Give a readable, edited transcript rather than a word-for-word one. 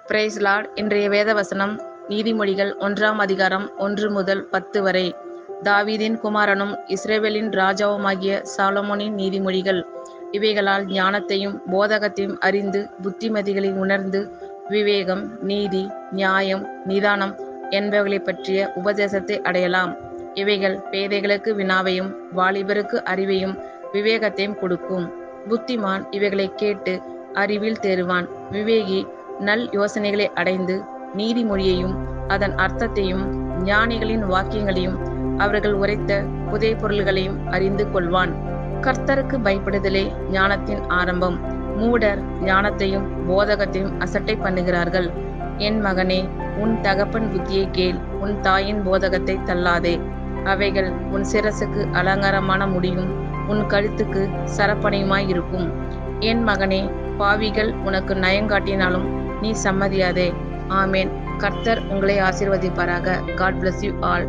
Price Lord. இன்றைய வேத வசனம் நீதிமொழிகள் 1ஆம் அதிகாரம் 1 முதல் 10 வரை. தாவீதின் குமாரனும் இஸ்ரவேலின் ராஜாவுமாகிய சாலொமோனின் நீதிமொழிகள். இவைகளால் ஞானத்தையும் போதகத்தையும் அறிந்து புத்திமதிகளை உணர்ந்து விவேகம், நீதி, நியாயம், நிதானம் என்பவைகளை பற்றிய உபதேசத்தை அடையலாம். இவைகள் பேதைகளுக்கு வினாவையும் வாலிபருக்கு அறிவையும் விவேகத்தையும் கொடுக்கும். புத்திமான் இவைகளை கேட்டு அறிவில் தேறுவான். விவேகி நல் யோசனைகளை அடைந்து நீதிமொழியையும் அதன் அர்த்தத்தையும் ஞானிகளின் வாக்கியங்களையும் அவர்கள் உரைத்த புதை பொருள்களையும் அறிந்து கொள்வான். கர்த்தருக்கு பயப்படுதலே ஞானத்தின் ஆரம்பம். மூடர் ஞானத்தையும் போதகத்தையும் அசட்டை பண்ணுகிறார்கள். என் மகனே, உன் தகப்பன் புத்தியை கேள், உன் தாயின் போதகத்தை தள்ளாதே. அவைகள் உன் சிரசுக்கு அலங்காரமான முடியும், உன் கழுத்துக்கு சரப்பணையுமாயிருக்கும். என் மகனே, பாவிகள் உனக்கு நயங்காட்டினாலும் நீ சம்மதியாதே. ஆமேன். கர்த்தர் உங்களை ஆசீர்வதிப்பாராக. God bless you all.